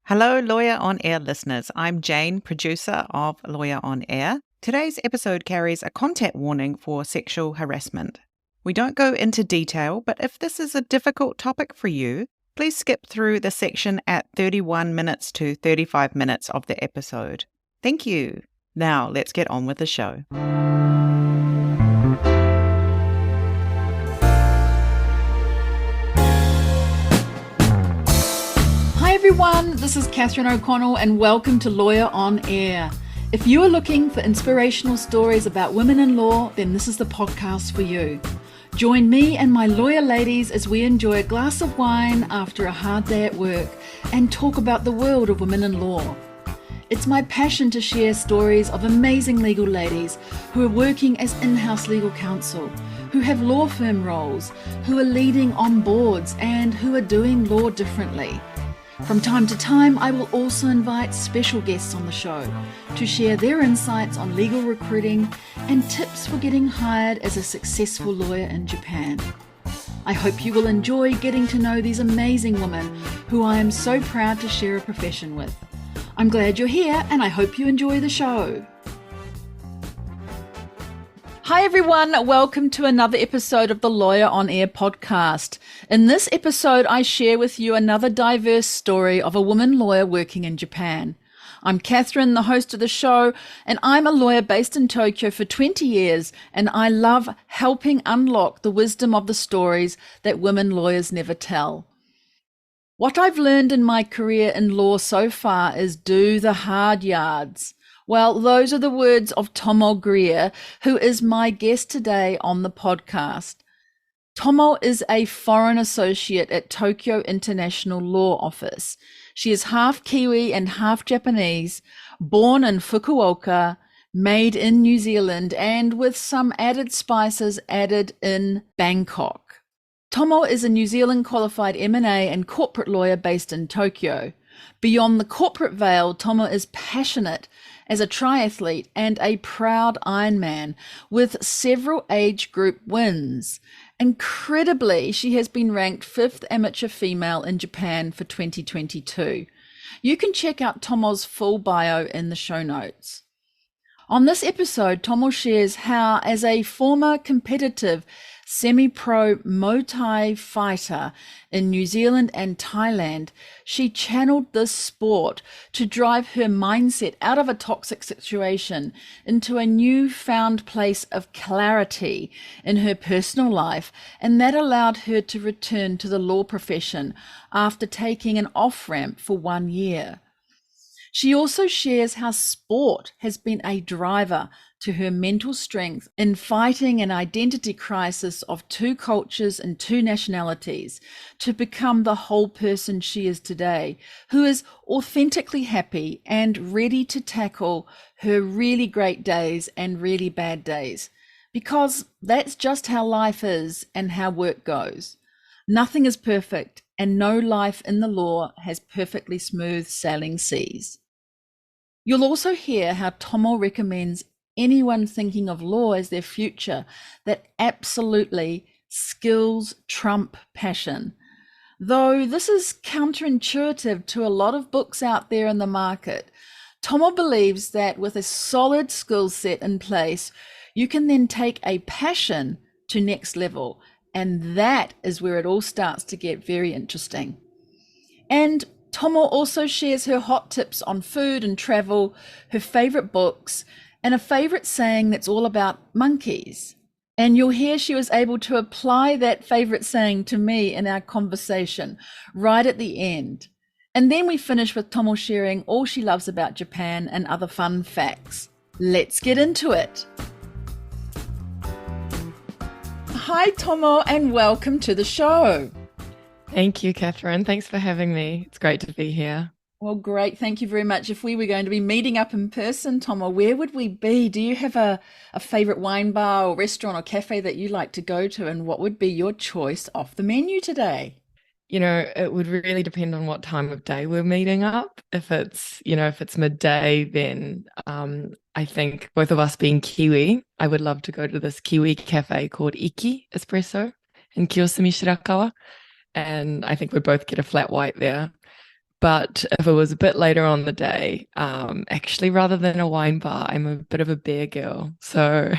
Hello, Lawyer on Air listeners. I'm Jane, producer of Lawyer on Air. Today's episode carries a content warning for sexual harassment. We don't go into detail, but if this is a difficult topic for you, please skip through the section at 31 minutes to 35 minutes of the episode. Thank you. Now, let's get on with the show. Hi everyone, this is Catherine O'Connell and welcome to Lawyer on Air. If you are looking for inspirational stories about women in law, then this is the podcast for you. Join me and my lawyer ladies as we enjoy a glass of wine after a hard day at work and talk about the world of women in law. It's my passion to share stories of amazing legal ladies who are working as in-house legal counsel, who have law firm roles, who are leading on boards and who are doing law differently. From time to time, I will also invite special guests on the show to share their insights on legal recruiting and tips for getting hired as a successful lawyer in Japan. I hope you will enjoy getting to know these amazing women who I am so proud to share a profession with. I'm glad you're here and I hope you enjoy the show. Hi everyone, welcome to another episode of the Lawyer on Air podcast. In this episode, I share with you another diverse story of a woman lawyer working in Japan. I'm Catherine, the host of the show, and I'm a lawyer based in Tokyo for 20 years, and I love helping unlock the wisdom of the stories that women lawyers never tell. What I've learned in my career in law so far is do the hard yards. Well, those are the words of Tomo Greer, who is my guest today on the podcast. Tomo is a foreign associate at Tokyo International Law Office. She is half Kiwi and half Japanese, born in Fukuoka, made in New Zealand, and with some added spices added in Bangkok. Tomo is a New Zealand qualified M&A and corporate lawyer based in Tokyo. Beyond the corporate veil, Tomo is passionate as a triathlete and a proud Ironman with several age group wins. Incredibly, she has been ranked 5th amateur female in Japan for 2022. You can check out Tomo's full bio in the show notes. On this episode, Tomo shares how, as a former competitive semi-pro Muay Thai fighter in New Zealand and Thailand, she channeled this sport to drive her mindset out of a toxic situation into a newfound place of clarity in her personal life, and that allowed her to return to the law profession after taking an off-ramp for 1 year. She also shares how sport has been a driver to her mental strength in fighting an identity crisis of 2 cultures and 2 nationalities to become the whole person she is today, who is authentically happy and ready to tackle her really great days and really bad days, because that's just how life is and how work goes. Nothing is perfect, and no life in the law has perfectly smooth sailing seas. You'll also hear how Tomo recommends anyone thinking of law as their future that absolutely skills trump passion. Though this is counterintuitive to a lot of books out there in the market, Tomo believes that with a solid skill set in place, you can then take a passion to next level. And that is where it all starts to get very interesting. And Tomo also shares her hot tips on food and travel, her favorite books, and a favorite saying that's all about monkeys. And you'll hear she was able to apply that favorite saying to me in our conversation right at the end. And then we finish with Tomo sharing all she loves about Japan and other fun facts. Let's get into it. Hi, Tomo, and welcome to the show. Thank you, Catherine. Thanks for having me. It's great to be here. Well, great. Thank you very much. If we were going to be meeting up in person, Tomo, where would we be? Do you have a favorite wine bar or restaurant or cafe that you like to go to? And what would be your choice off the menu today? You know, it would really depend on what time of day we're meeting up. If it's midday, then I think both of us being Kiwi, I would love to go to this Kiwi cafe called Iki Espresso in Kiyosumi, Shirakawa. And I think we'd both get a flat white there. But if it was a bit later on the day, actually, rather than a wine bar, I'm a bit of a beer girl. So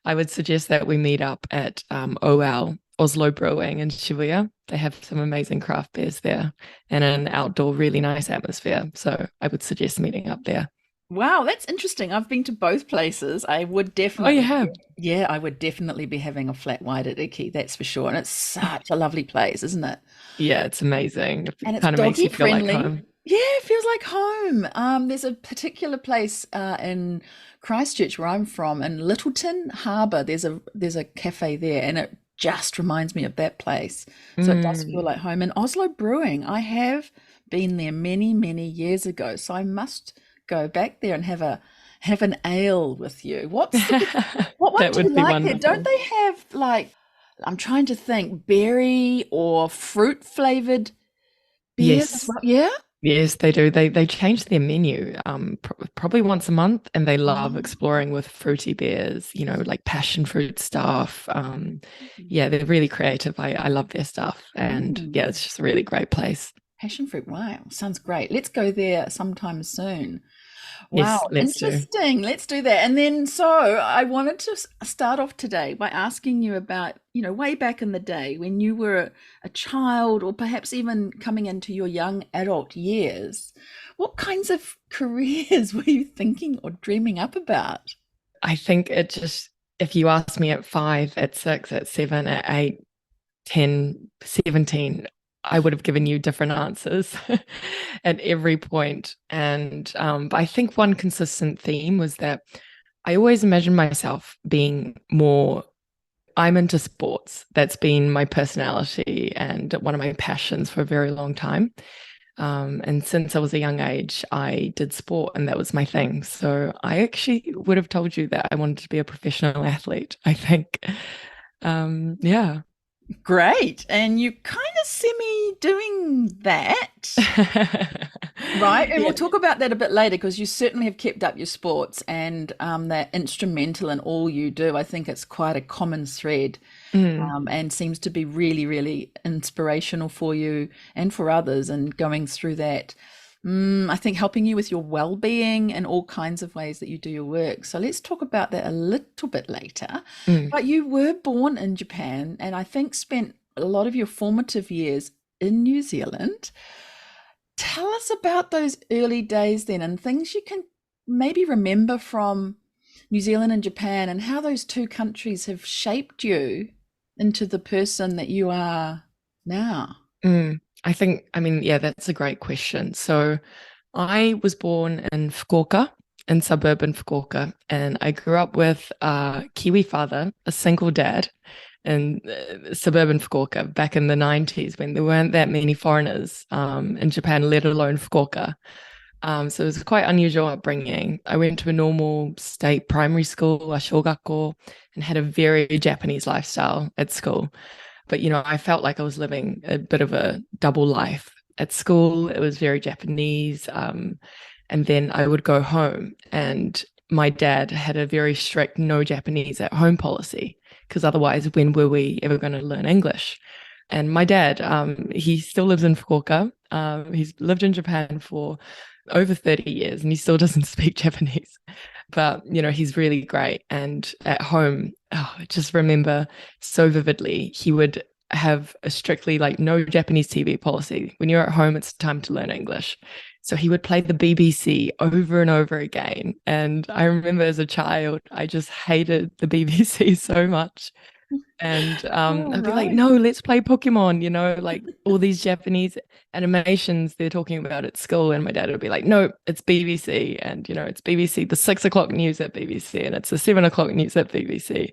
I would suggest that we meet up at OL, Oslo Brewing in Shibuya. They have some amazing craft beers there and an outdoor, really nice atmosphere. So I would suggest meeting up there. Wow, that's interesting. I've been to both places. I would Oh, you definitely, have? yeah, I would definitely be having a flat white at Iki, that's for sure. And it's such a lovely place, isn't it? Yeah, it's amazing. And It it's kind of makes doggy you feel like friendly. home. Yeah, it feels like home. There's a particular place in Christchurch where I'm from, in Littleton Harbour. There's a cafe there, and it just reminds me of that place. So it does feel Mm. like home. And Oslo Brewing, I have been there many, many years ago, so I must go back there and have an ale with you. What one That do you would be like there? Don't wonderful. they have like, I'm trying to think, berry or fruit flavored beers as Yes. well? Yeah. Yes, they do. They change their menu probably once a month, and they love Oh. exploring with fruity beers, like passion fruit stuff. Yeah, they're really creative. I love their stuff. And yeah, Mm. it's just a really great place. Passion fruit. Wow. Sounds great. Let's go there sometime soon. Wow, Yes, let's do. interesting. Let's do that. And then, so I wanted to start off today by asking you about, way back in the day when you were a child, or perhaps even coming into your young adult years, what kinds of careers were you thinking or dreaming up about? I think it just, if you ask me at 5, at 6, at 7, at 8, 10, 17, I would have given you different answers at every point. And but I think one consistent theme was that I always imagined myself being more, I'm into sports. That's been my personality and one of my passions for a very long time. And since I was a young age, I did sport and that was my thing. So I actually would have told you that I wanted to be a professional athlete, I think. Yeah. Great. And you kind of semi doing that. Right, and we'll Yeah. talk about that a bit later because you certainly have kept up your sports and they're instrumental in all you do. I think it's quite a common thread Mm, and seems to be really, really inspirational for you and for others and going through that. I think helping you with your well-being and all kinds of ways that you do your work. So let's talk about that a little bit later. mm. But you were born in Japan and I think spent a lot of your formative years in New Zealand. Tell us about those early days then and things you can maybe remember from New Zealand and Japan and how those two countries have shaped you into the person that you are now. I think, I mean, yeah, that's a great question. So I was born in Fukuoka, in suburban Fukuoka, and I grew up with a Kiwi father, a single dad, in suburban Fukuoka back in the 90s when there weren't that many foreigners in Japan, let alone Fukuoka. So it was quite unusual upbringing. I went to a normal state primary school, a shogakko, and had a very Japanese lifestyle at school. But, I felt like I was living a bit of a double life. At school, it was very Japanese. And then I would go home, and my dad had a very strict no Japanese at home policy, because otherwise, when were we ever going to learn English? And my dad, he still lives in Fukuoka. He's lived in Japan for over 30 years and he still doesn't speak Japanese. But, he's really great. And at home, I just remember so vividly, he would have a strictly like no Japanese TV policy. When you're at home, it's time to learn English. So he would play the BBC over and over again. And I remember as a child, I just hated the BBC so much. And Oh, I'd be like, right. no, let's play Pokemon, like all these Japanese animations they're talking about at school. And my dad would be like, no, it's BBC. And, it's BBC, the 6 o'clock news at BBC, and it's the 7 o'clock news at BBC.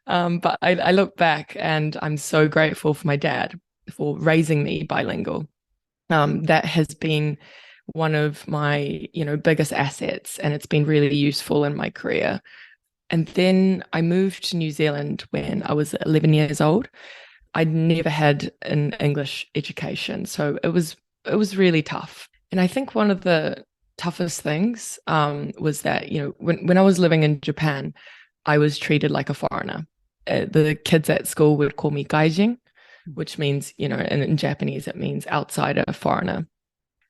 But I look back and I'm so grateful for my dad for raising me bilingual. That has been one of my, biggest assets, and it's been really useful in my career. And then I moved to New Zealand when I was 11 years old. I'd never had an English education, so it was really tough. And I think one of the toughest things was that when I was living in Japan, I was treated like a foreigner. The kids at school would call me gaijin, which means in Japanese it means outsider, foreigner.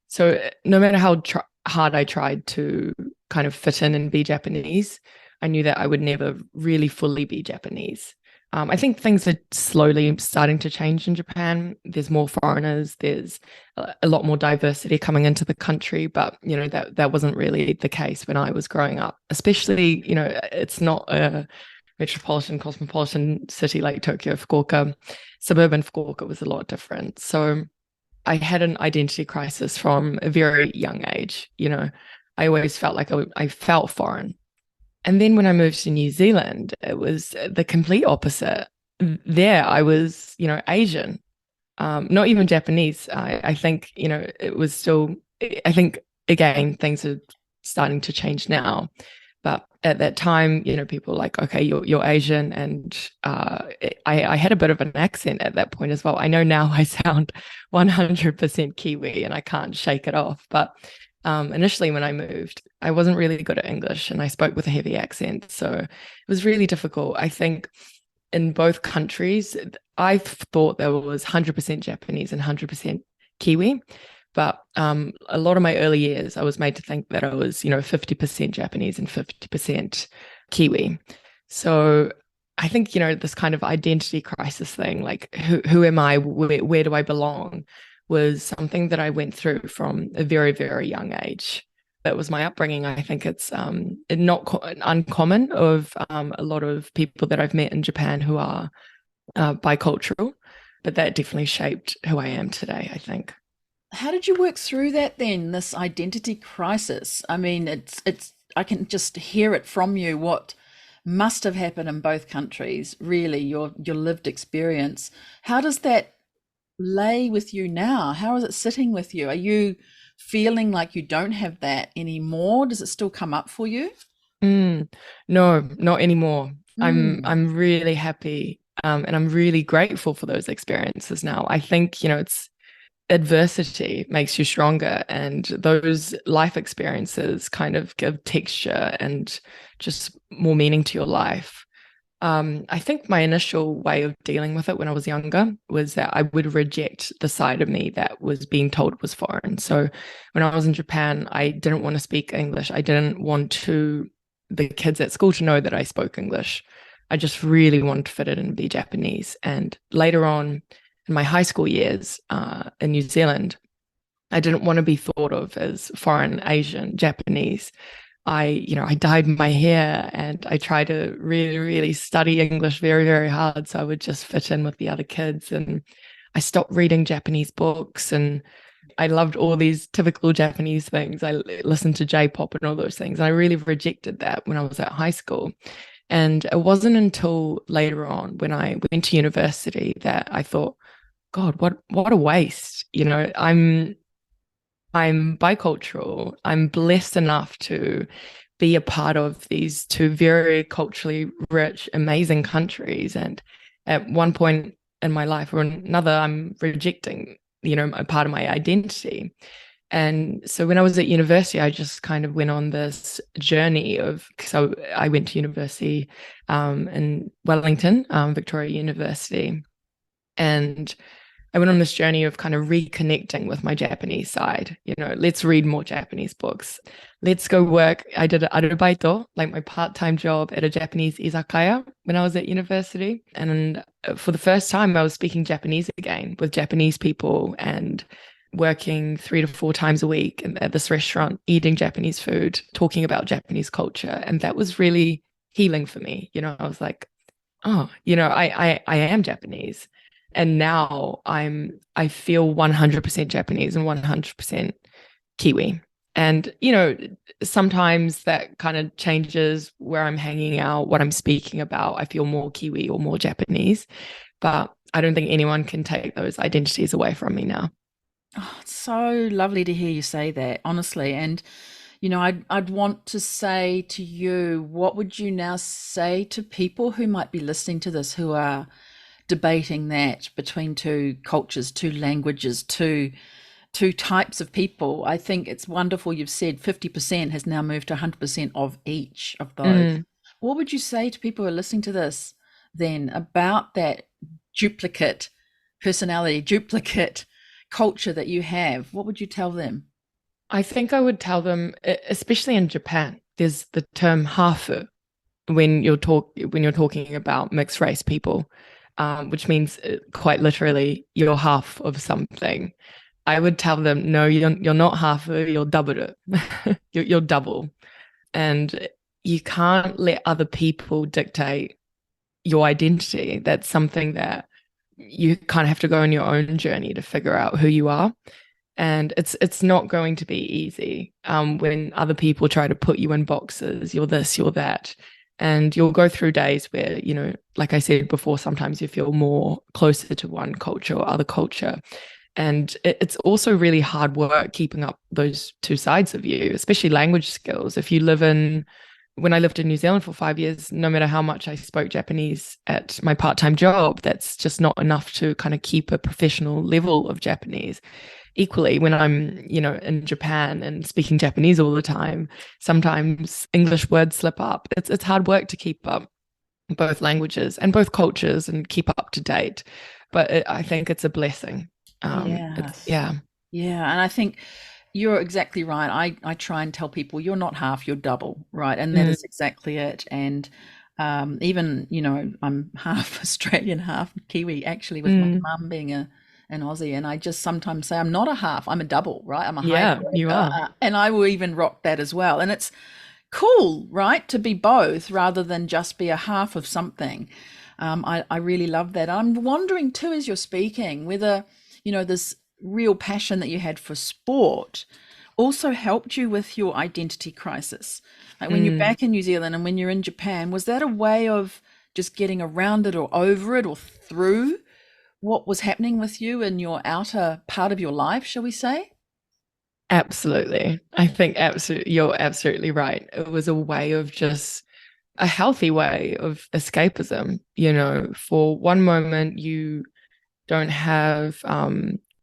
So no matter how hard I tried to kind of fit in and be Japanese, I knew that I would never really fully be Japanese. I think things are slowly starting to change in Japan. There's more foreigners. There's a lot more diversity coming into the country, but that wasn't really the case when I was growing up. Especially, it's not a metropolitan, cosmopolitan city like Tokyo, Fukuoka. Suburban Fukuoka was a lot different. So I had an identity crisis from a very young age. I always felt like I felt foreign. And then when I moved to New Zealand, it was the complete opposite. There, I was, Asian, not even Japanese. I think, it was still, I think, again, things are starting to change now. But at that time, people were like, okay, you're Asian. And I had a bit of an accent at that point as well. I know now I sound 100% Kiwi and I can't shake it off. But initially when I moved, I wasn't really good at English and I spoke with a heavy accent. So it was really difficult. I think in both countries, I thought there was 100% Japanese and 100% Kiwi. But a lot of my early years, I was made to think that I was, 50% Japanese and 50% Kiwi. So I think, this kind of identity crisis thing, like who am I? Where do I belong? Was something that I went through from a very, very young age. That was my upbringing. I think it's not uncommon of a lot of people that I've met in Japan who are bicultural, but that definitely shaped who I am today, I think. How did you work through that then, this identity crisis? I mean, it's I can just hear it from you what must have happened in both countries, really, your lived experience. How does that lay with you now? How is it sitting with you? Are you feeling like you don't have that anymore? Does it still come up for you? No, not anymore. Mm. I'm really happy, and I'm really grateful for those experiences now. I think, it's adversity makes you stronger, and those life experiences kind of give texture and just more meaning to your life. I think my initial way of dealing with it when I was younger was that I would reject the side of me that was being told was foreign. So when I was in Japan, I didn't want to speak English. I didn't want the kids at school to know that I spoke English. I just really wanted to fit it and be Japanese. And later on in my high school years in New Zealand, I didn't want to be thought of as foreign, Asian, Japanese. I dyed my hair and I tried to really, really study English very, very hard so I would just fit in with the other kids. And I stopped reading Japanese books and I loved all these typical Japanese things. I listened to J-pop and all those things. And I really rejected that when I was at high school. And it wasn't until later on when I went to university that I thought, God, what a waste. I'm bicultural. I'm blessed enough to be a part of these two very culturally rich, amazing countries. And at one point in my life or another, I'm rejecting, a part of my identity. And so when I was at university, I just kind of went on this journey so I went to university in Wellington, Victoria University. And I went on this journey of kind of reconnecting with my Japanese side. Let's read more Japanese books. Let's go work. I did arubaito, like my part-time job at a Japanese izakaya when I was at university. And for the first time, I was speaking Japanese again with Japanese people and working 3 to 4 times a week at this restaurant, eating Japanese food, talking about Japanese culture. And that was really healing for me. I was like, oh, I am Japanese. And now I feel 100% Japanese and 100% Kiwi. And, sometimes that kind of changes where I'm hanging out, what I'm speaking about. I feel more Kiwi or more Japanese, but I don't think anyone can take those identities away from me now. Oh, it's so lovely to hear you say that, honestly. And I'd want to say to you, what would you now say to people who might be listening to this who are debating that between two cultures, two languages, two types of people? I think it's wonderful you've said 50% has now moved to 100% of each of those. Mm. What would you say to people who are listening to this then about that duplicate personality, duplicate culture that you have? What would you tell them? I think I would tell them, especially in Japan, there's the term hafu when you're talking about mixed race people, which means quite literally you're half of something. I would tell them, no, you're not half, you're double. You're double. And you can't let other people dictate your identity. That's something that you kind of have to go on your own journey to figure out who you are. And it's not going to be easy when other people try to put you in boxes. You're this, you're that. And you'll go through days where, like I said before, sometimes you feel more closer to one culture or other culture. And it's also really hard work keeping up those two sides of you, especially language skills. When I lived in New Zealand for 5 years, no matter how much I spoke Japanese at my part-time job, that's just not enough to kind of keep a professional level of Japanese. Equally, when I'm, in Japan and speaking Japanese all the time, sometimes English words slip up. It's hard work to keep up both languages and both cultures and keep up to date. But I think it's a blessing. Yeah. And I think you're exactly right. I try and tell people you're not half, you're double, right? And that is exactly it. And even, I'm half Australian, half Kiwi, actually, with my mum being an Aussie. And I just sometimes say I'm not a half, I'm a double, right? I'm a hybrid. You are. And I will even rock that as well. And it's cool, right? To be both rather than just be a half of something. I really love that. I'm wondering too, as you're speaking, whether, this real passion that you had for sport also helped you with your identity crisis. Like when you're back in New Zealand and when you're in Japan, was that a way of just getting around it or over it or through what was happening with you in your outer part of your life, shall we say? Absolutely. I think you're absolutely right. It was a way of just a healthy way of escapism. For one moment, you don't have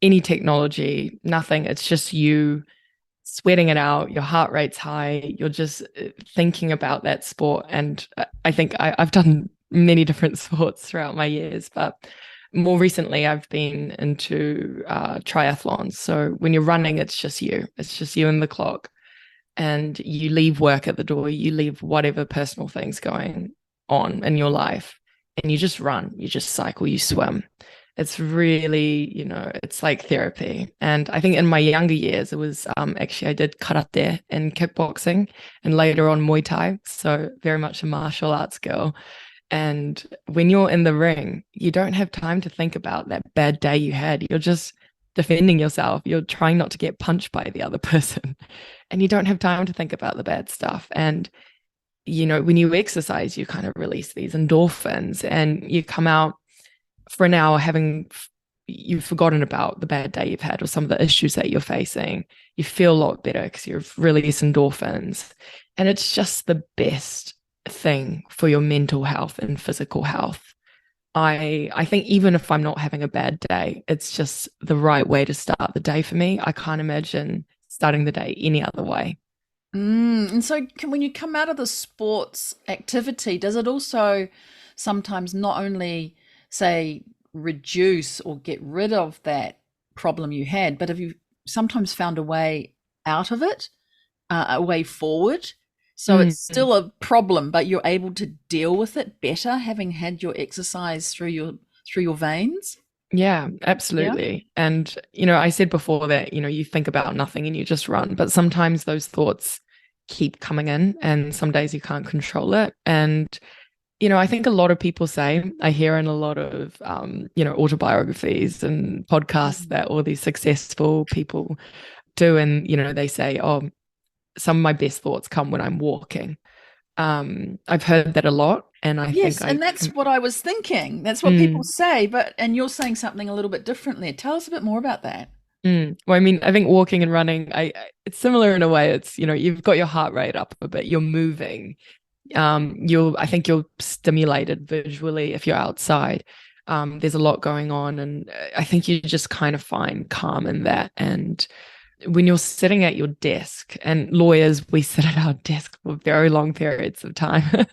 any technology, nothing. It's just you sweating it out. Your heart rate's high. You're just thinking about that sport. And I think I've done many different sports throughout my years, but more recently I've been into triathlons. So when you're running, it's just you and the clock. And you leave work at the door, you leave whatever personal things going on in your life, and you just run, you just cycle, you swim. It's really, it's like therapy. And I think in my younger years, it was actually I did karate and kickboxing and later on Muay Thai. So very much a martial arts girl. And when you're in the ring, you don't have time to think about that bad day you had. You're just defending yourself. You're trying not to get punched by the other person. And you don't have time to think about the bad stuff. And, when you exercise, you kind of release these endorphins and you come out for an hour you've forgotten about the bad day you've had or some of the issues that you're facing. You feel a lot better because you've released endorphins. And it's just the best thing for your mental health and physical health. I think even if I'm not having a bad day, it's just the right way to start the day for me. I can't imagine starting the day any other way. And so when you come out of the sports activity, does it also sometimes not only say reduce or get rid of that problem you had, but have you sometimes found a way out of it, a way forward? So it's still a problem, but you're able to deal with it better having had your exercise through your veins? Yeah, absolutely. Yeah. And, I said before that, you think about nothing and you just run, but sometimes those thoughts keep coming in and some days you can't control it. And, I think a lot of people say, I hear in a lot of, autobiographies and podcasts that all these successful people do. And, they say, oh, some of my best thoughts come when I'm walking. I've heard that a lot. And and that's what I was thinking. That's what people say, and you're saying something a little bit differently. Tell us a bit more about that. Well, I mean, I think walking and running, it's similar in a way. It's, you've got your heart rate up a bit, you're moving. I think you're stimulated visually if you're outside. There's a lot going on, and I think you just kind of find calm in that. And when you're sitting at your desk, and lawyers, we sit at our desk for very long periods of time.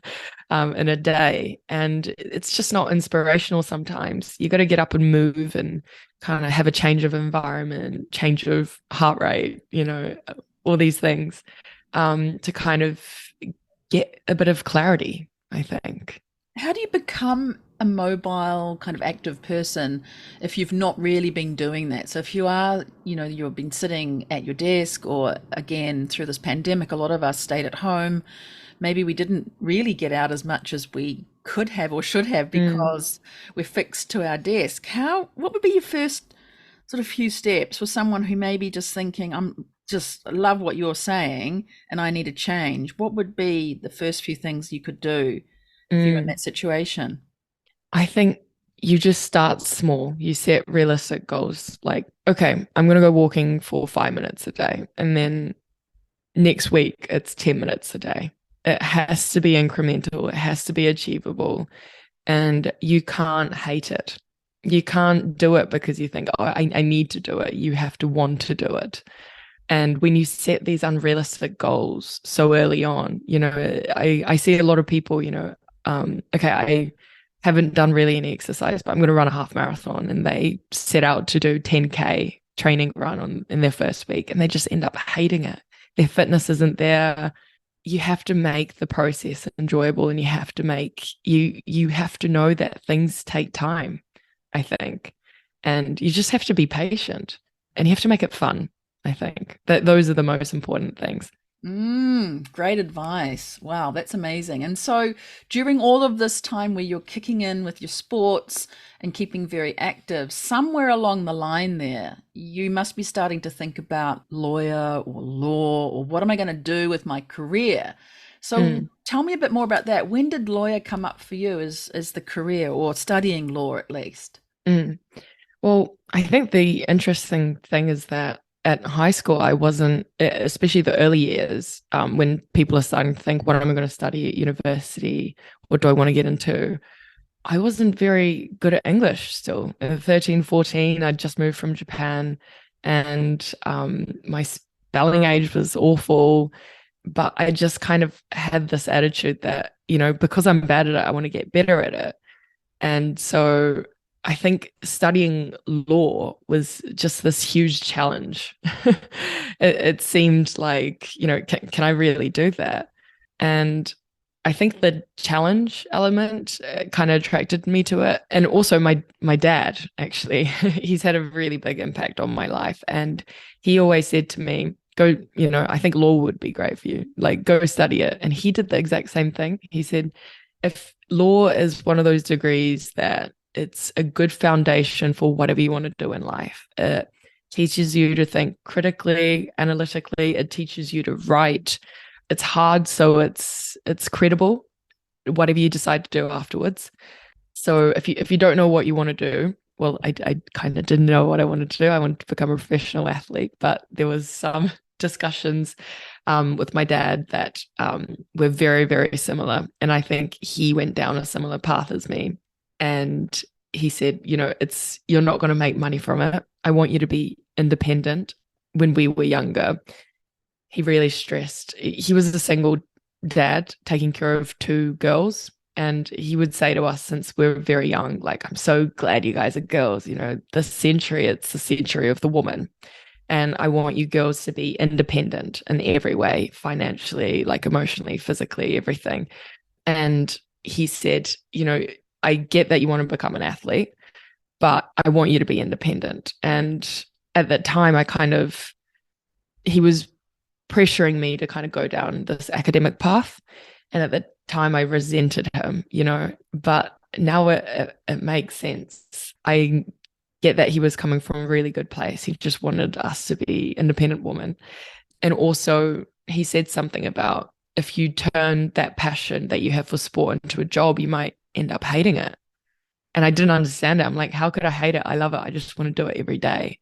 in a day. And it's just not inspirational sometimes. You got to get up and move and kind of have a change of environment, change of heart rate, all these things to kind of get a bit of clarity, I think. How do you become a mobile kind of active person if you've not really been doing that? So if you are, you've been sitting at your desk, or again through this pandemic, a lot of us stayed at home. Maybe we didn't really get out as much as we could have or should have because we're fixed to our desk. What would be your first sort of few steps for someone who may be just thinking, I'm just love what you're saying and I need a change? What would be the first few things you could do if you're in that situation? I think you just start small. You set realistic goals like, okay, I'm going to go walking for 5 minutes a day. And then next week, it's 10 minutes a day. It has to be incremental. It has to be achievable. And you can't hate it. You can't do it because you think, oh, I need to do it. You have to want to do it. And when you set these unrealistic goals so early on, I see a lot of people, okay, I haven't done really any exercise, but I'm going to run a half marathon. And they set out to do 10K training run in their first week, and they just end up hating it. Their fitness isn't there. You have to make the process enjoyable, and you have to know that things take time, I think. And you just have to be patient, and you have to make it fun. I think that those are the most important things. Great advice. Wow, that's amazing. And so during all of this time where you're kicking in with your sports and keeping very active, somewhere along the line there, you must be starting to think about lawyer or law, or what am I going to do with my career? So tell me a bit more about that. When did lawyer come up for you as the career, or studying law at least? Well, I think the interesting thing is that at high school, I wasn't, especially the early years, when people are starting to think, what am I going to study at university? What do I want to get into? I wasn't very good at English still. At 13, 14, I'd just moved from Japan, and my spelling age was awful. But I just kind of had this attitude that, because I'm bad at it, I want to get better at it. And so I think studying law was just this huge challenge. It seemed like, can I really do that? And I think the challenge element kind of attracted me to it. And also my dad, actually, he's had a really big impact on my life. And he always said to me, go, I think law would be great for you. Like, go study it. And he did the exact same thing. He said, if law is one of those degrees that it's a good foundation for whatever you want to do in life. It teaches you to think critically, analytically. It teaches you to write. It's hard, so it's credible, whatever you decide to do afterwards. So if you don't know what you want to do, well, I kind of didn't know what I wanted to do. I wanted to become a professional athlete, but there was some discussions with my dad that were very, very similar. And I think he went down a similar path as me. And he said, you're not going to make money from it. I want you to be independent. When we were younger, he really stressed. He was a single dad taking care of two girls. And he would say to us, since we were very young, like, I'm so glad you guys are girls. This century, it's the century of the woman. And I want you girls to be independent in every way, financially, like emotionally, physically, everything. And he said, I get that you want to become an athlete, but I want you to be independent. And at that time, he was pressuring me to kind of go down this academic path. And at the time, I resented him, but now it makes sense. I get that he was coming from a really good place. He just wanted us to be independent women. And also, he said something about, if you turn that passion that you have for sport into a job, you might end up hating it. And I didn't understand it. I'm like, how could I hate it? I love it. I just want to do it every day.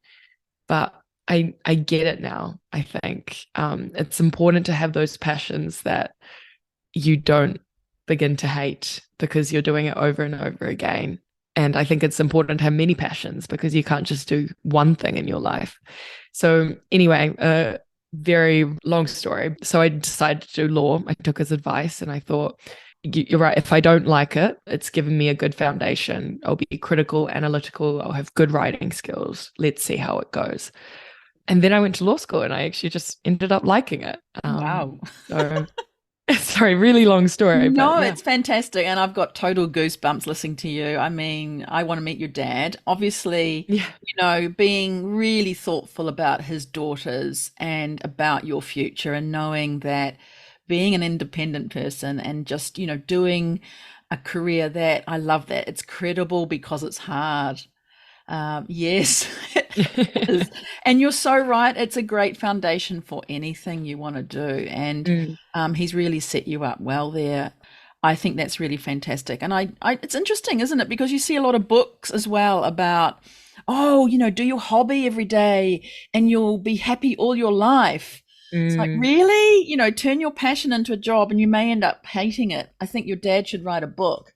But I get it now, I think. It's important to have those passions that you don't begin to hate because you're doing it over and over again. And I think it's important to have many passions because you can't just do one thing in your life. So anyway, very long story. So I decided to do law. I took his advice and I thought, you're right. If I don't like it, it's given me a good foundation. I'll be critical, analytical. I'll have good writing skills. Let's see how it goes. And then I went to law school and I actually just ended up liking it. Wow. So, sorry, really long story, but No, yeah. it's fantastic. And I've got total goosebumps listening to you. I mean, I want to meet your dad. Obviously, Yeah. being really thoughtful about his daughters and about your future, and knowing that being an independent person and just, doing a career that I love, that it's credible because it's hard. Yes, it is. And you're so right. It's a great foundation for anything you want to do. And Mm, he's really set you up well there. I think that's really fantastic. And it's interesting, isn't it? Because you see a lot of books as well about, oh, do your hobby every day and you'll be happy all your life. It's like, mm, really? Turn your passion into a job and you may end up hating it. I think your dad should write a book.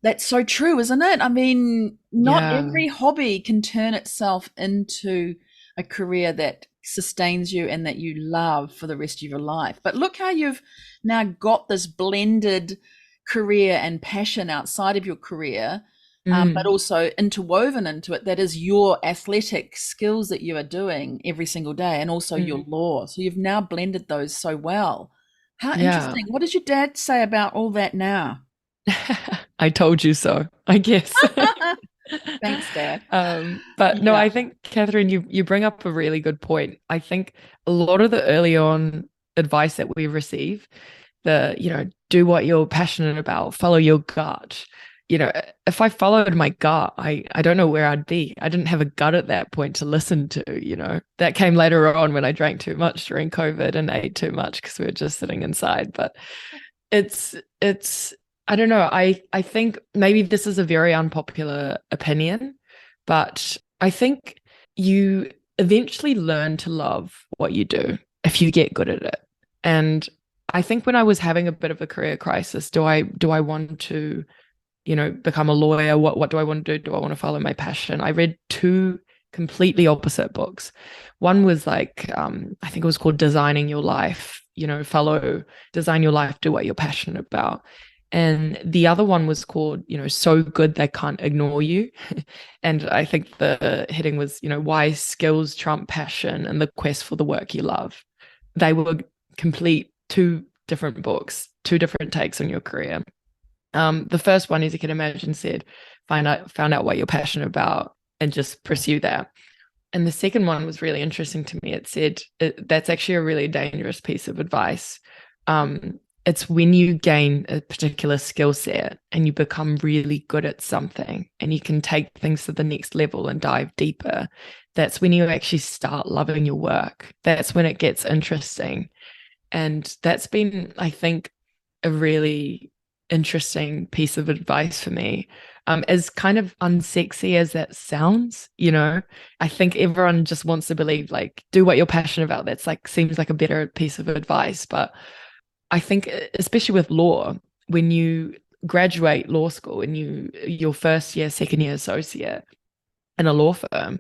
That's so true, isn't it? I mean, not yeah. every hobby can turn itself into a career that sustains you and that you love for the rest of your life. But look how you've now got this blended career and passion outside of your career, but Mm, also interwoven into it. That is your athletic skills that you are doing every single day, and also your mm, law. So you've now blended those so well. How yeah. interesting. What does your dad say about all that now? I told you so, I guess. Thanks, Dad. But no, Yeah. I think, Catherine, you bring up a really good point. I think a lot of the early on advice that we receive, do what you're passionate about, follow your gut. If I followed my gut, I don't know where I'd be. I didn't have a gut at that point to listen to. That came later on when I drank too much during COVID and ate too much because we were just sitting inside. But it's I don't know. I think maybe this is a very unpopular opinion, but I think you eventually learn to love what you do if you get good at it. And I think when I was having a bit of a career crisis, do I want to, become a lawyer? What do I want to do? Do I want to follow my passion? I read two completely opposite books. One was like, I think it was called Designing Your Life, design your life, do what you're passionate about. And the other one was called, So Good They Can't Ignore You. And I think the heading was, why skills trump passion and the quest for the work you love. They were complete two different books, two different takes on your career. The first one, as you can imagine, said, found out what you're passionate about and just pursue that. And the second one was really interesting to me. It said that's actually a really dangerous piece of advice. It's when you gain a particular skill set and you become really good at something and you can take things to the next level and dive deeper. That's when you actually start loving your work. That's when it gets interesting. And that's been, I think, a really interesting piece of advice for me. As kind of unsexy as that sounds, I think everyone just wants to believe, like, do what you're passionate about. That's like, seems like a better piece of advice. But I think, especially with law, when you graduate law school and your first year, second year associate in a law firm,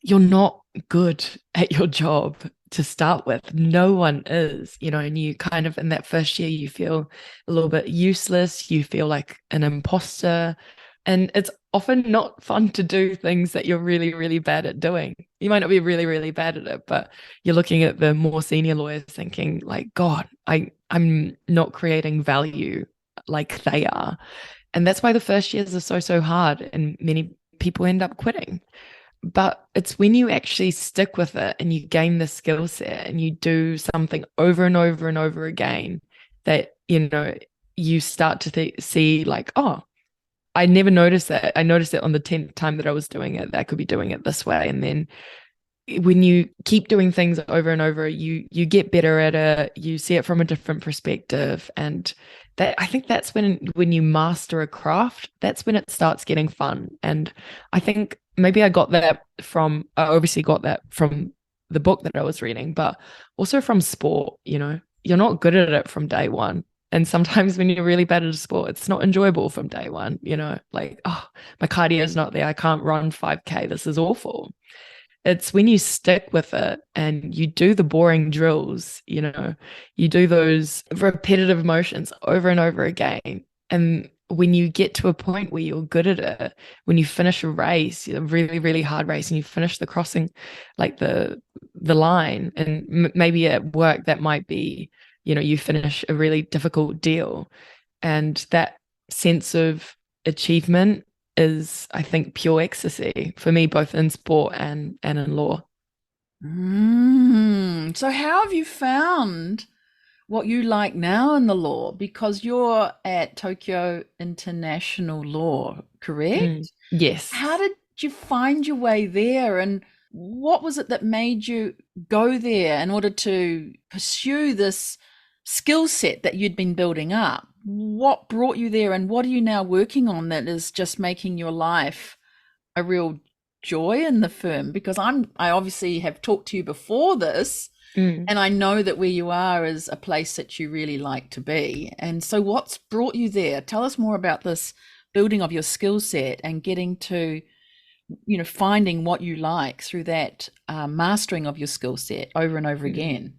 you're not good at your job to start with. No one is, and you kind of, in that first year, you feel a little bit useless. You feel like an imposter. And it's often not fun to do things that you're really, really bad at doing. You might not be really, really bad at it, but you're looking at the more senior lawyers thinking, like, God, I'm not creating value like they are. And that's why the first years are so, so hard. And many people end up quitting. But it's when you actually stick with it and you gain the skill set and you do something over and over and over again that, you start to see, like, oh, I never noticed that. I noticed it on the 10th time that I was doing it, that I could be doing it this way. And then when you keep doing things over and over, you get better at it. You see it from a different perspective. And that, I think that's when you master a craft, that's when it starts getting fun. And I think maybe I obviously got that from the book that I was reading, but also from sport. You're not good at it from day one. And sometimes when you're really bad at a sport, it's not enjoyable from day one, like, oh, my cardio is not there. I can't run 5K. This is awful. It's when you stick with it and you do the boring drills, you do those repetitive motions over and over again. And when you get to a point where you're good at it, when you finish a race, a really, really hard race, and you finish the crossing, like the line, and maybe at work that might be, you finish a really difficult deal. And that sense of achievement is, I think, pure ecstasy for me, both in sport and in law. So how have you found what you like now in the law? Because you're at Tokyo International Law, correct? Yes. How did you find your way there, and what was it that made you go there in order to pursue this skill set that you'd been building up? What brought you there, and what are you now working on that is just making your life a real joy in the firm? Because I obviously have talked to you before this, and I know that where you are is a place that you really like to be. And so what's brought you there? Tell us more about this building of your skill set and getting to, finding what you like through that mastering of your skill set over and over again.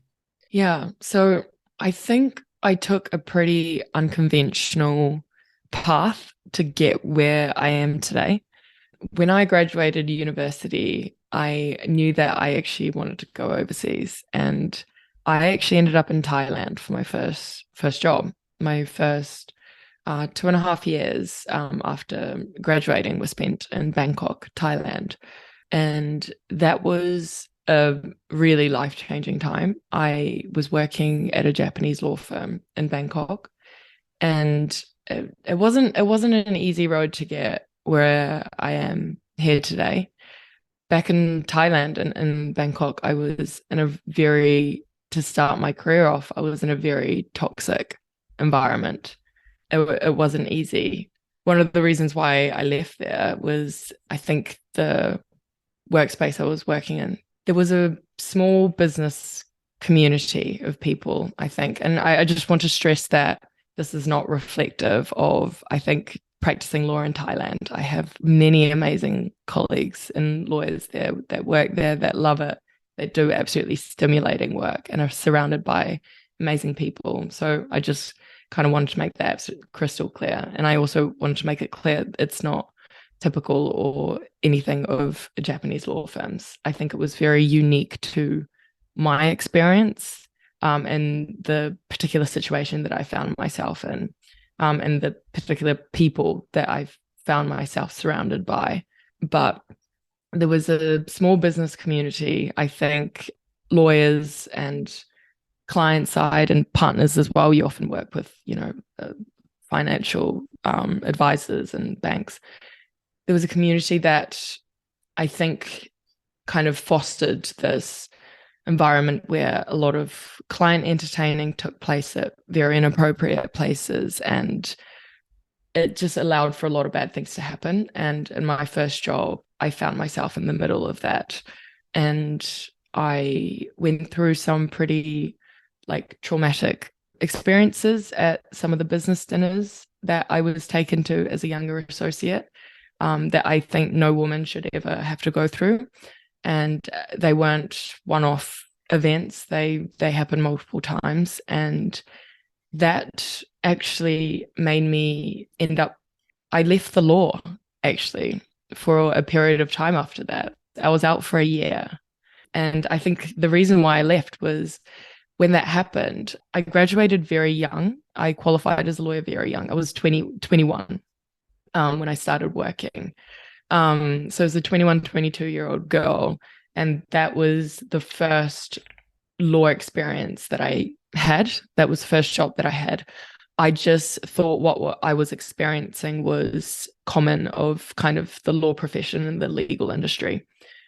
Yeah. So I think I took a pretty unconventional path to get where I am today. When I graduated university, I knew that I actually wanted to go overseas, and I actually ended up in Thailand for my first job. My first 2.5 years after graduating was spent in Bangkok, Thailand, and that was a really life-changing time. I was working at a Japanese law firm in Bangkok, and it wasn't an easy road to get where I am here today. Back in Thailand and in Bangkok, I was in a to start my career off, I was in a very toxic environment. It wasn't easy. One of the reasons why I left there was, I think, the workspace I was working in. There was a small business community of people, I think. And I just want to stress that this is not reflective of, I think, practicing law in Thailand. I have many amazing colleagues and lawyers there that work there that love it, that do absolutely stimulating work and are surrounded by amazing people. So I just kind of wanted to make that crystal clear. And I also wanted to make it clear it's not typical or anything of Japanese law firms. I think it was very unique to my experience and the particular situation that I found myself in, and the particular people that I've found myself surrounded by. But there was a small business community, I think, lawyers and client side and partners as well. You often work with, financial advisors and banks. There was a community that I think kind of fostered this environment where a lot of client entertaining took place at very inappropriate places, and it just allowed for a lot of bad things to happen. And in my first job, I found myself in the middle of that. And I went through some pretty traumatic experiences at some of the business dinners that I was taken to as a younger associate, that I think no woman should ever have to go through. And they weren't one-off events. They happened multiple times. And that actually made me I left the law actually for a period of time after that. I was out for a year. And I think the reason why I left was when that happened, I graduated very young. I qualified as a lawyer very young. I was 21 when I started working. So as a 21, 22-year-old girl, and that was the first law experience that I had. That was the first job that I had. I just thought what I was experiencing was common of kind of the law profession and the legal industry.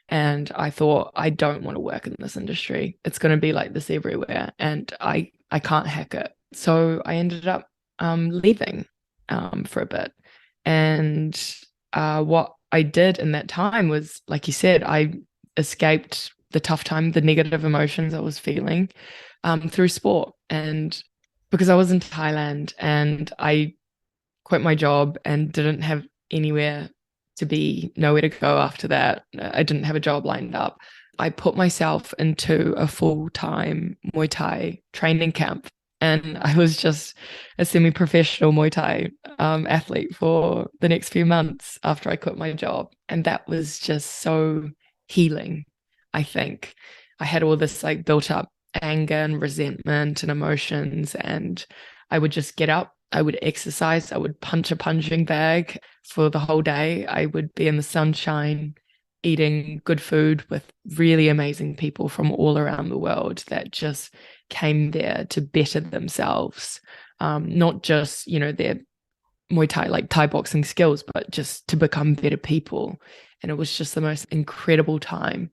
And I thought, I don't want to work in this industry. It's going to be like this everywhere, and I can't hack it. So I ended up leaving for a bit. And what I did in that time was, like you said, I escaped the tough time, the negative emotions I was feeling through sport. And because I was in Thailand and I quit my job and didn't have anywhere to be nowhere to go after that. I didn't have a job lined up. I put myself into a full-time Muay Thai training camp, and I was just a semi-professional Muay Thai athlete for the next few months after I quit my job. And that was just so healing, I think. I had all this like built up anger and resentment and emotions, and I would just get up, I would exercise, I would punch a punching bag for the whole day. I would be in the sunshine, eating good food with really amazing people from all around the world that just came there to better themselves. Not just, their Muay Thai, like Thai boxing skills, but just to become better people. And it was just the most incredible time.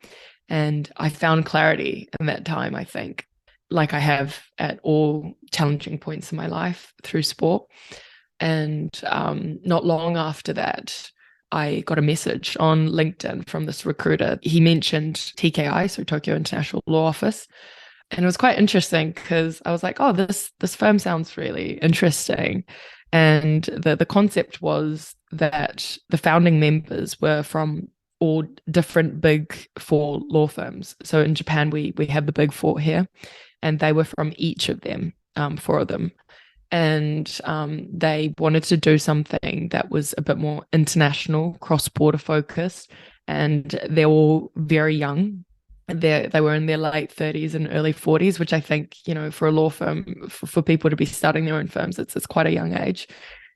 And I found clarity in that time, I think, like I have at all challenging points in my life through sport. And not long after that, I got a message on LinkedIn from this recruiter. He mentioned TKI, so Tokyo International Law Office. And it was quite interesting because I was like, oh, this firm sounds really interesting. And the concept was that the founding members were from all different big four law firms. So in Japan, we have the big four here, and they were from each of them, four of them. And they wanted to do something that was a bit more international, cross-border focused, and they're all very young. They were in their late 30s and early 40s, which I think, for a law firm, for people to be starting their own firms, it's quite a young age.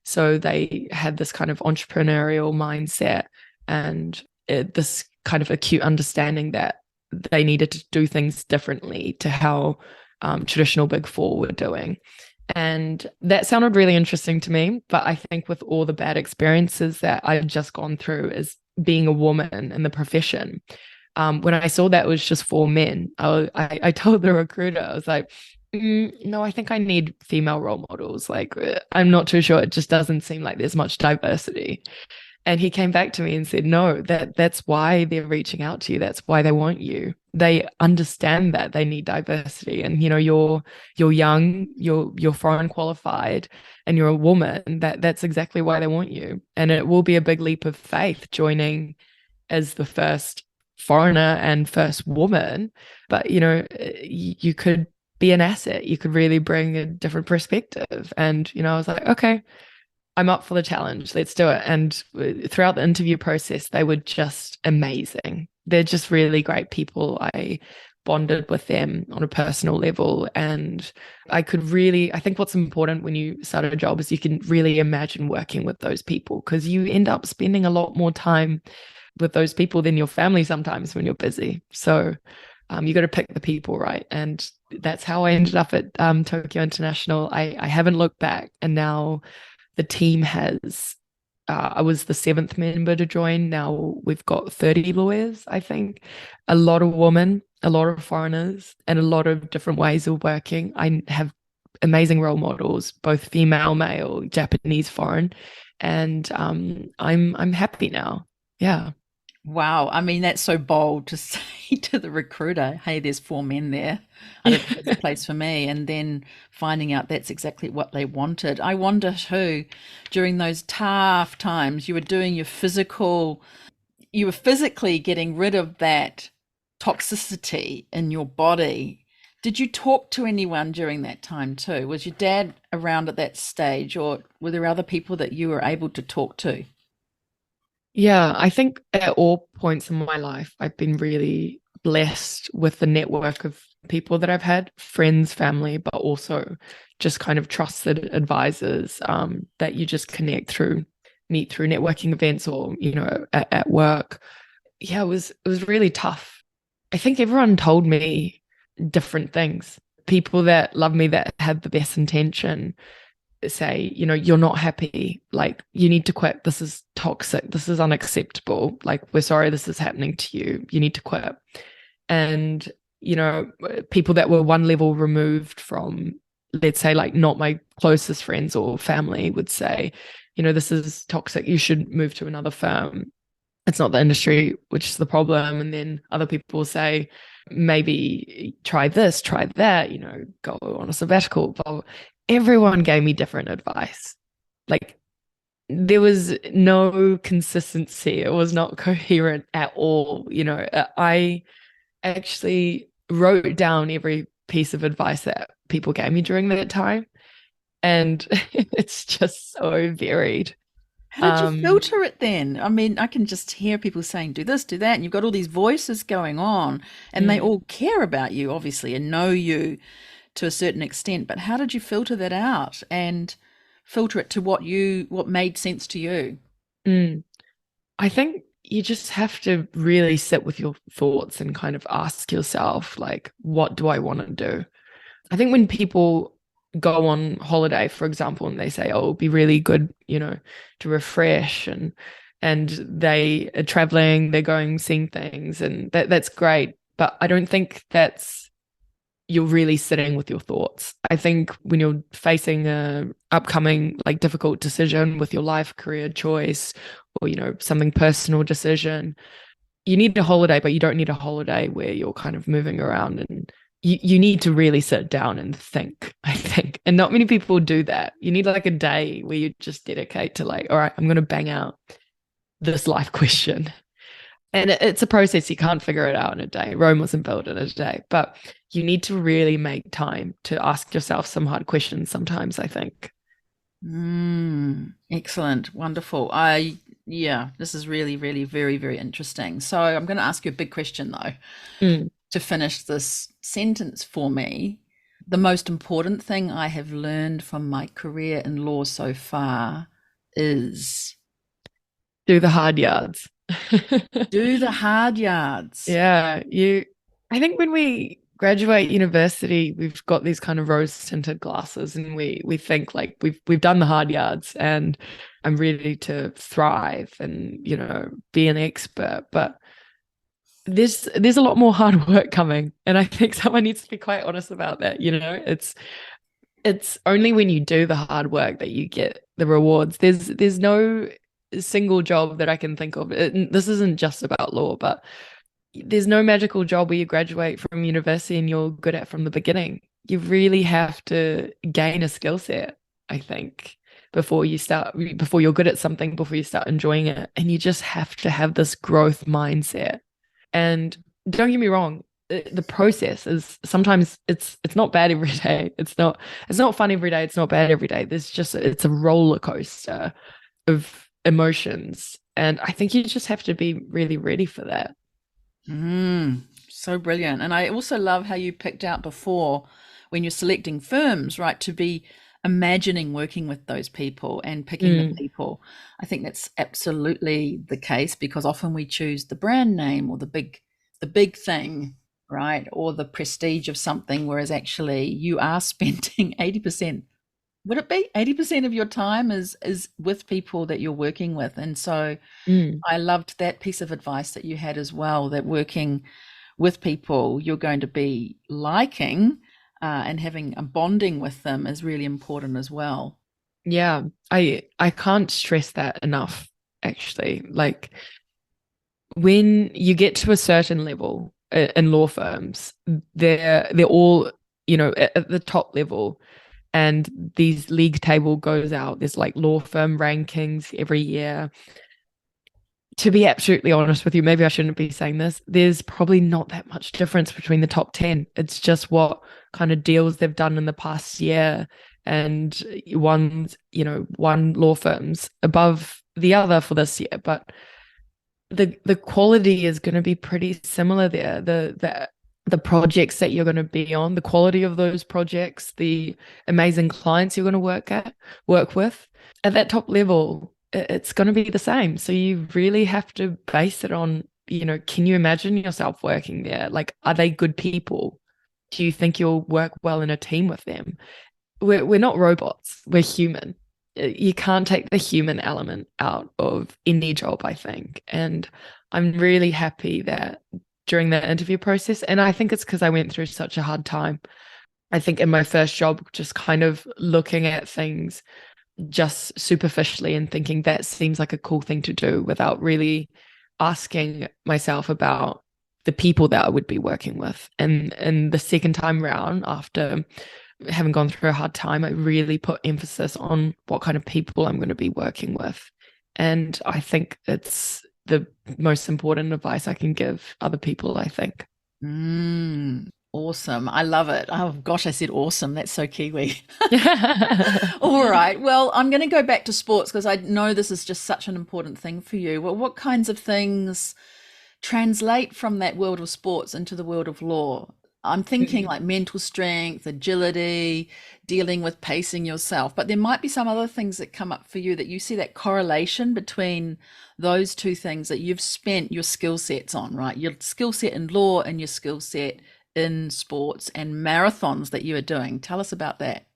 So they had this kind of entrepreneurial mindset and this kind of acute understanding that they needed to do things differently to how traditional big four were doing. And that sounded really interesting to me. But I think with all the bad experiences that I've just gone through as being a woman in the profession, when I saw that it was just for men, I told the recruiter, I was like, no, I think I need female role models. Like, I'm not too sure. It just doesn't seem like there's much diversity. And he came back to me and said, no, that's why they're reaching out to you. That's why they want you. They understand that they need diversity. And, you're young, you're foreign qualified, and you're a woman. That's exactly why they want you. And it will be a big leap of faith joining as the first foreigner and first woman. But, you could be an asset. You could really bring a different perspective. And, I was like, okay, I'm up for the challenge. Let's do it. And throughout the interview process, they were just amazing. They're just really great people. I bonded with them on a personal level. And I think what's important when you start a job is you can really imagine working with those people, because you end up spending a lot more time with those people than your family sometimes when you're busy. So you got to pick the people right. And that's how I ended up at Tokyo International. I haven't looked back. And now the team has, I was the 7th member to join. Now we've got 30 lawyers, I think. A lot of women, a lot of foreigners, and a lot of different ways of working. I have amazing role models, both female, male, Japanese, foreign. And I'm happy now. Yeah. Wow. I mean, that's so bold to say to the recruiter, hey, there's 4 men there. I don't think there's a place for me. And then finding out that's exactly what they wanted. I wonder too, during those tough times, you were physically getting rid of that toxicity in your body. Did you talk to anyone during that time too? Was your dad around at that stage, or were there other people that you were able to talk to? Yeah, I think at all points in my life, I've been really blessed with the network of people that I've had, friends, family, but also just kind of trusted advisors that you just meet through networking events or, at work. Yeah, it was really tough. I think everyone told me different things. People that love me, that had the best intention, say, you're not happy, like you need to quit, this is toxic, this is unacceptable, like we're sorry this is happening to you, you need to quit. And people that were one level removed from, let's say, like not my closest friends or family would say, this is toxic, you should move to another firm, it's not the industry which is the problem. And then other people will say, maybe try this, try that, go on a sabbatical. Everyone gave me different advice. Like there was no consistency. It was not coherent at all. I actually wrote down every piece of advice that people gave me during that time, and it's just so varied. How did you filter it then? I mean, I can just hear people saying, do this, do that, and you've got all these voices going on, and they mm, all care about you, obviously, and know you to a certain extent. But how did you filter that out and filter it to what made sense to you? mm. I think you just have to really sit with your thoughts and kind of ask yourself, like, what do I want to do? I think when people go on holiday, for example, and they say, "Oh, it'll be really good, to refresh," and they are traveling, they're going seeing things, and that's great. But I don't think you're really sitting with your thoughts. I think when you're facing a upcoming like difficult decision with your life career choice, or something personal decision, you need a holiday, but you don't need a holiday where you're kind of moving around, and you need to really sit down and think, I think. And not many people do that. You need like a day where you just dedicate to like, all right, I'm going to bang out this life question. And it's a process. You can't figure it out in a day. Rome wasn't built in a day, but you need to really make time to ask yourself some hard questions sometimes, I think. Excellent. Wonderful. Yeah, this is really, really very, very interesting. So I'm going to ask you a big question though, Mm. to finish this sentence for me. The most important thing I have learned from my career in law so far is Do the hard yards. do the hard yards. Yeah, I think when we graduate university, we've got these kind of rose-tinted glasses, and we think like we've done the hard yards, and I'm ready to thrive and be an expert. But there's a lot more hard work coming, and I think someone needs to be quite honest about that. It's only when you do the hard work that you get the rewards. There's no single job that I can think of. This isn't just about law, but there's no magical job where you graduate from university and you're good at from the beginning. You really have to gain a skill set, I think, before you're good at something, before you start enjoying it. And you just have to have this growth mindset. And don't get me wrong, the process is sometimes it's not bad every day. It's not fun every day. It's not bad every day. It's a roller coaster of emotions. And I think you just have to be really ready for that. So brilliant. And I also love how you picked out before when you're selecting firms, right, to be imagining working with those people and picking the people. I think that's absolutely the case because often we choose the brand name or the big thing, right, or the prestige of something, whereas actually you are spending 80%. Would it be 80% of your time is with people that you're working with? And so Mm. I loved that piece of advice that you had as well, that working with people you're going to be liking and having a bonding with them is really important as well. Yeah, I can't stress that enough, actually. Like when you get to a certain level in law firms, they're all, at the top level, and these league table goes out. There's like law firm rankings every year. To be absolutely honest with you, maybe I shouldn't be saying this. There's probably not that much difference between the top 10. It's just what kind of deals they've done in the past year. And one law firm's above the other for this year. But the quality is going to be pretty similar there. The projects that you're going to be on, the quality of those projects, the amazing clients you're going to work with at that top level, it's going to be the same. So you really have to base it on, can you imagine yourself working there? Like, are they good people? Do you think you'll work well in a team with them? We're not robots. We're human. You can't take the human element out of any job, I think. And I'm really happy that during that interview process, and I think it's because I went through such a hard time. I think in my first job, just kind of looking at things just superficially and thinking that seems like a cool thing to do without really asking myself about the people that I would be working with. And the second time round, after having gone through a hard time, I really put emphasis on what kind of people I'm going to be working with. And I think it's the most important advice I can give other people, I think. Awesome. I love it. Oh gosh, I said awesome. That's so Kiwi. All right. Well, I'm going to go back to sports because I know this is just such an important thing for you. Well, what kinds of things translate from that world of sports into the world of law? I'm thinking like mental strength, agility, dealing with pacing yourself, but there might be some other things that come up for you that you see that correlation between those two things that you've spent your skill sets on, right? Your skill set in law and your skill set in sports and marathons that you are doing. Tell us about that.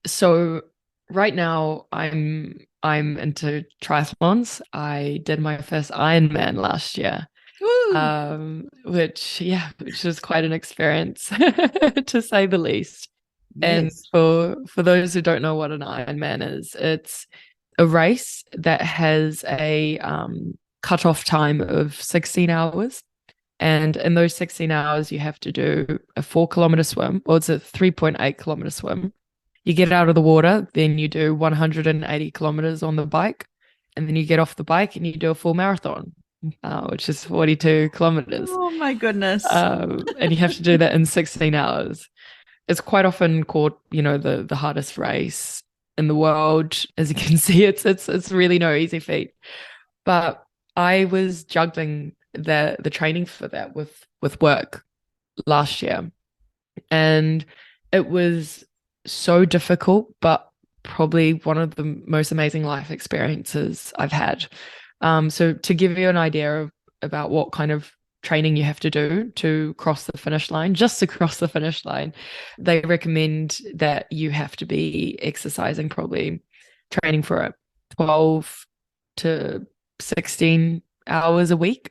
So right now I'm into triathlons. I did my first Ironman last year. Woo! Which was quite an experience to say the least. And Yes. for those who don't know what an Ironman is, it's a race that has a cutoff time of 16 hours. And in those 16 hours, you have to do a 4 kilometer swim, or it's a 3.8 kilometer swim. You get out of the water, then you do 180 kilometers on the bike, and then you get off the bike and you do a full marathon, which is 42 kilometers. Oh my goodness. And you have to do that in 16 hours. It's quite often called, the hardest race in the world. As you can see, it's really no easy feat. But I was juggling the training for that with work last year, and it was so difficult, but probably one of the most amazing life experiences I've had. So to give you an idea about what kind of training you have to do to cross the finish line, just to cross the finish line, they recommend that you have to be exercising, probably training for it 12 to 16 hours a week.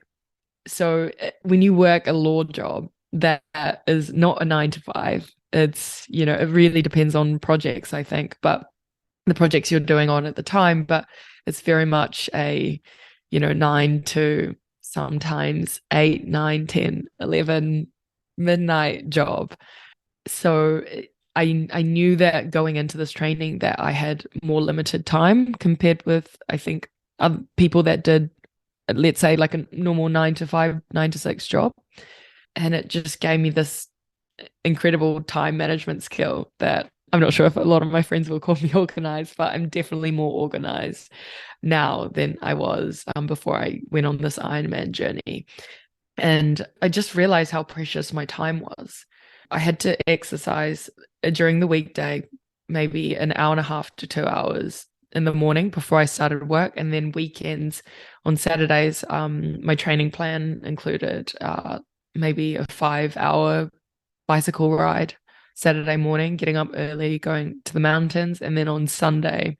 So when you work a law job, that is not a 9 to 5. It's, it really depends on projects, I think, but the projects you're doing on at the time, but it's very much a, 9 to sometimes 8, 9, 10, 11 midnight job. So I knew that going into this training that I had more limited time compared with, I think, other people that did, let's say, like a normal 9 to 5, 9 to 6 job. And it just gave me this incredible time management skill that I'm not sure if a lot of my friends will call me organized, but I'm definitely more organized now than I was before I went on this Ironman journey. And I just realized how precious my time was. I had to exercise during the weekday, maybe an hour and a half to 2 hours in the morning before I started work. And then weekends on Saturdays, my training plan included maybe a 5 hour bicycle ride Saturday morning, getting up early, going to the mountains, and then on Sunday,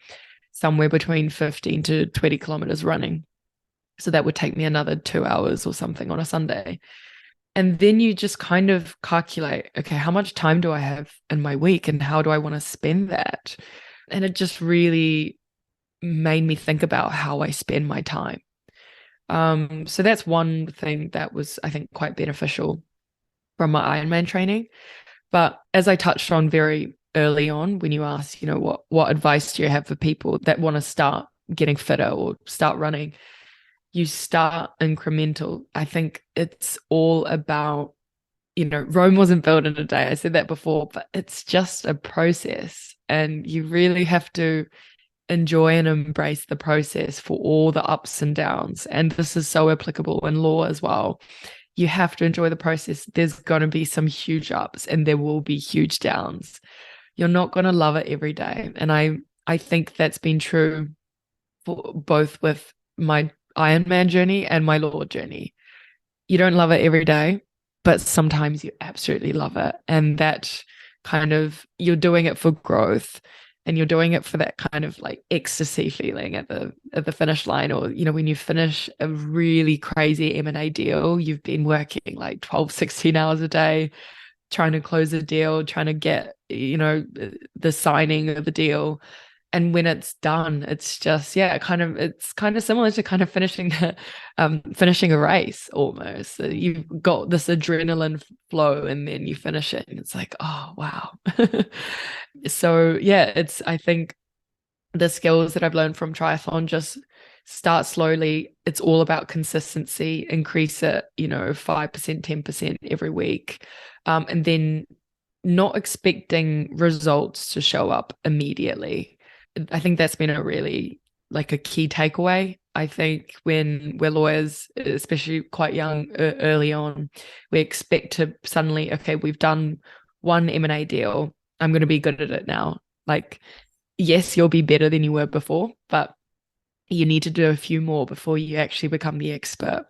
somewhere between 15 to 20 kilometers running. So that would take me another 2 hours or something on a Sunday. And then you just kind of calculate, okay, how much time do I have in my week and how do I want to spend that? And it just really made me think about how I spend my time. So that's one thing that was, I think, quite beneficial from my Ironman training. But as I touched on very early on, when you asked, what advice do you have for people that want to start getting fitter or start running? You start incremental. I think it's all about, Rome wasn't built in a day. I said that before, but it's just a process. And you really have to enjoy and embrace the process for all the ups and downs. And this is so applicable in law as well. You have to enjoy the process. There's going to be some huge ups and there will be huge downs. You're not going to love it every day. And I think that's been true for both with my Ironman journey and my law journey. You don't love it every day, but sometimes you absolutely love it. And that kind of, you're doing it for growth and you're doing it for that kind of like ecstasy feeling at the finish line. Or, when you finish a really crazy M&A deal, you've been working like 12, 16 hours a day, trying to close a deal, trying to get, the signing of the deal. and when it's done, it's just, yeah, it's kind of similar to kind of finishing a race almost. So you've got this adrenaline flow and then you finish it and it's like, oh wow. So yeah, I think the skills that I've learned from triathlon, just start slowly. It's all about consistency, increase it, 5%, 10% every week. And then not expecting results to show up immediately. I think that's been a really like a key takeaway. I think when we're lawyers, especially quite young, early on, we expect to suddenly, okay, we've done one M&A deal. I'm going to be good at it now. Like, yes, you'll be better than you were before, but you need to do a few more before you actually become the expert.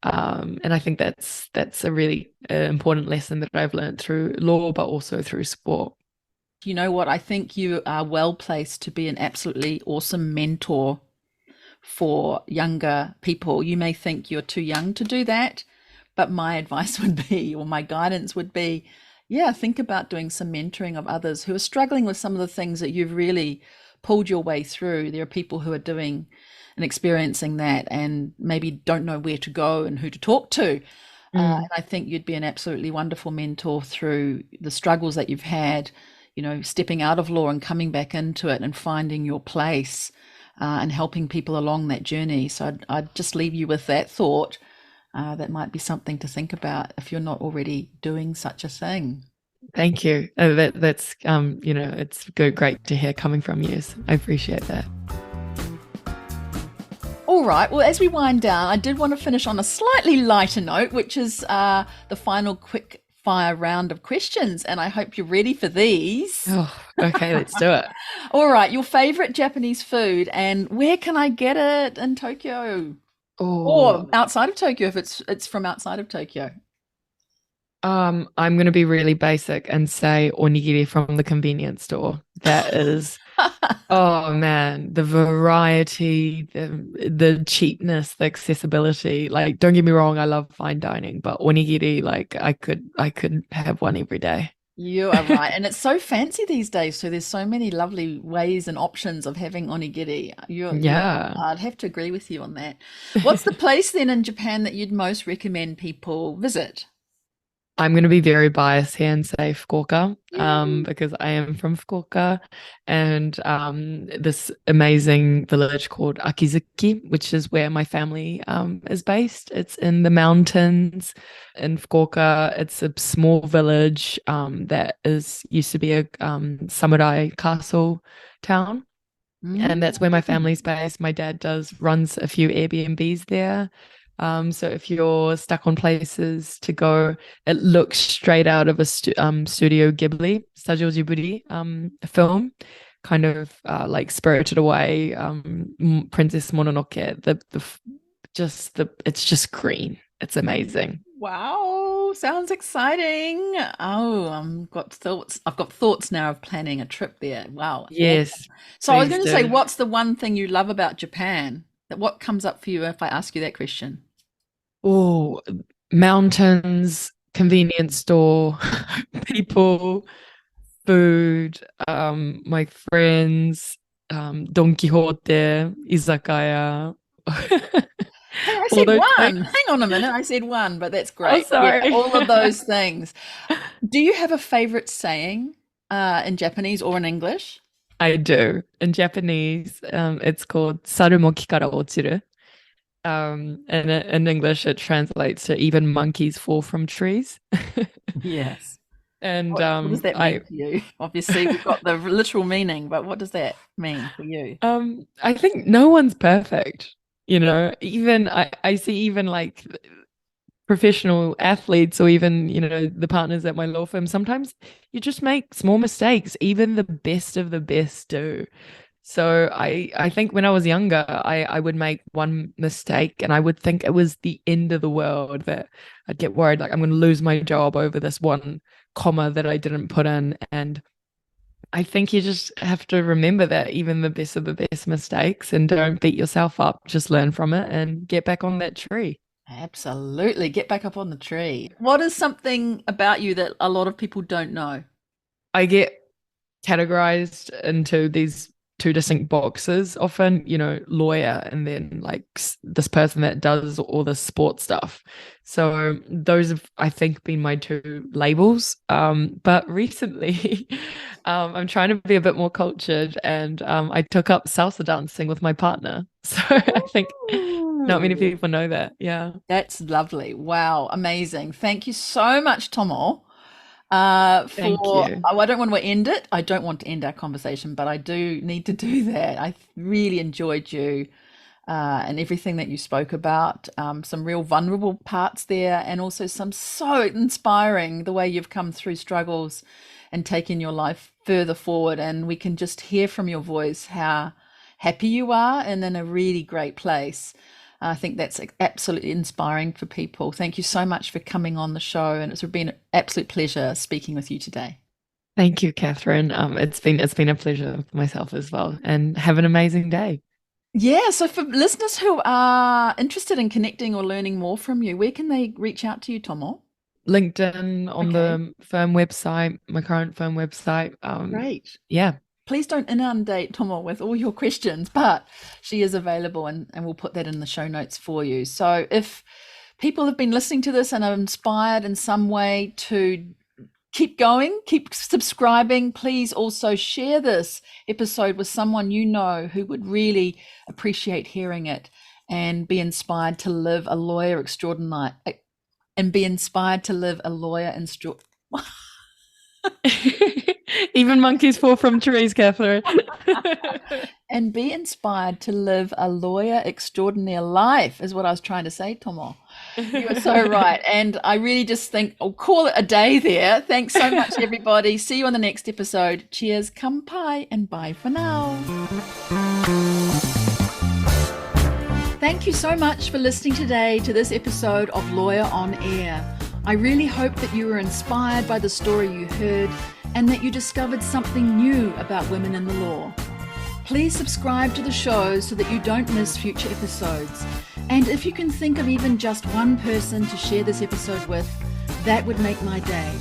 And I think that's a really important lesson that I've learned through law, but also through sport. You know what? I think you are well placed to be an absolutely awesome mentor for younger people. You may think you're too young to do that, but my advice would be, or my guidance would be, yeah, think about doing some mentoring of others who are struggling with some of the things that you've really pulled your way through. There are people who are doing and experiencing that and maybe don't know where to go and who to talk to. And I think you'd be an absolutely wonderful mentor through the struggles that you've had, stepping out of law and coming back into it and finding your place, and helping people along that journey. So I'd just leave you with that thought. That might be something to think about if you're not already doing such a thing. Thank you. That's it's great to hear coming from you. So I appreciate that. All right. Well, as we wind down, I did want to finish on a slightly lighter note, which is the final quick fire round of questions. And I hope you're ready for these. Oh, okay, let's do it. All right. Your favorite Japanese food and where can I get it in Tokyo? Or outside of Tokyo if it's from outside of Tokyo. I'm going to be really basic and say onigiri from the convenience store. That is, oh man, the variety, the cheapness, the accessibility. Like, don't get me wrong, I love fine dining, but onigiri, like, I could have one every day. You are right. And it's so fancy these days. So there's so many lovely ways and options of having onigiri. Yeah. I'd have to agree with you on that. What's the place then in Japan that you'd most recommend people visit? I'm going to be very biased here and say Fukuoka, because I am from Fukuoka, and this amazing village called Akizuki, which is where my family is based. It's in the mountains in Fukuoka. It's a small village that used to be a samurai castle town. And that's where my family's based. My dad runs a few Airbnbs there. So if you're stuck on places to go, it looks straight out of a Studio Ghibli, film, kind of like Spirited Away, Princess Mononoke. It's just green. It's amazing. Wow, sounds exciting. Oh, I've got thoughts now of planning a trip there. Wow. Yes. So I was going to say, what's the one thing you love about Japan? What comes up for you if I ask you that question? Oh, mountains, convenience store, people, food, my friends, Don Quixote, izakaya. Hey, I said one. Hang on a minute. I said one, but that's great. Oh, sorry. Yeah, all of those things. Do you have a favorite saying in Japanese or in English? I do. In Japanese, it's called saru mo ki kara ochiru. And in English, it translates to even monkeys fall from trees. Yes. And what does that mean to you? Obviously, we've got the literal meaning, but what does that mean for you? I think no one's perfect. Even I see even like professional athletes or even, the partners at my law firm, sometimes you just make small mistakes. Even the best of the best do. So I think when I was younger, I would make one mistake and I would think it was the end of the world, that I'd get worried like I'm going to lose my job over this one comma that I didn't put in. And I think you just have to remember that even the best of the best mistakes, and don't beat yourself up, just learn from it and get back on that tree. Absolutely. Get back up on the tree. What is something about you that a lot of people don't know? I get categorized into these two distinct boxes often, lawyer and then like this person that does all the sports stuff. So those have, I think, been my two labels. But recently I'm trying to be a bit more cultured, and I took up salsa dancing with my partner. So I think not many people know that. Yeah. That's lovely. Wow, amazing. Thank you so much, Tomo. Thank you. I don't want to end it. I don't want to end our conversation, but I do need to do that. I really enjoyed you and everything that you spoke about. Some real vulnerable parts there, and also some so inspiring the way you've come through struggles and taken your life further forward. And we can just hear from your voice how happy you are and in a really great place. I think that's absolutely inspiring for people. Thank you so much for coming on the show, and it's been an absolute pleasure speaking with you today. Thank you, Catherine. It's been a pleasure for myself as well, and have an amazing day. Yeah, so for listeners who are interested in connecting or learning more from you, where can they reach out to you, Tomo? LinkedIn, on Okay. the firm website, my current firm website. Great. Yeah. Please don't inundate Tomo with all your questions, but she is available, and we'll put that in the show notes for you. So if people have been listening to this and are inspired in some way to keep going, keep subscribing, please also share this episode with someone you know who would really appreciate hearing it and be inspired to live a lawyer extraordinary and be inspired to live a lawyer Even monkeys fall from trees, Catherine. and be inspired to live a lawyer extraordinary life is what I was trying to say, Tomo. You are so right. And I really just think I'll call it a day there. Thanks so much, everybody. See you on the next episode. Cheers, kampai, and bye for now. Thank you so much for listening today to this episode of Lawyer on Air. I really hope that you were inspired by the story you heard and that you discovered something new about women in the law. Please subscribe to the show so that you don't miss future episodes. And if you can think of even just one person to share this episode with, that would make my day.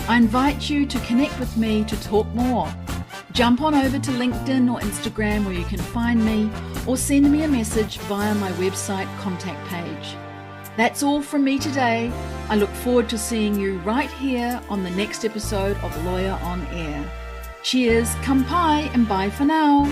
I invite you to connect with me to talk more. Jump on over to LinkedIn or Instagram where you can find me, or send me a message via my website contact page. That's all from me today. I look forward to seeing you right here on the next episode of Lawyer on Air. Cheers, kampai, and bye for now.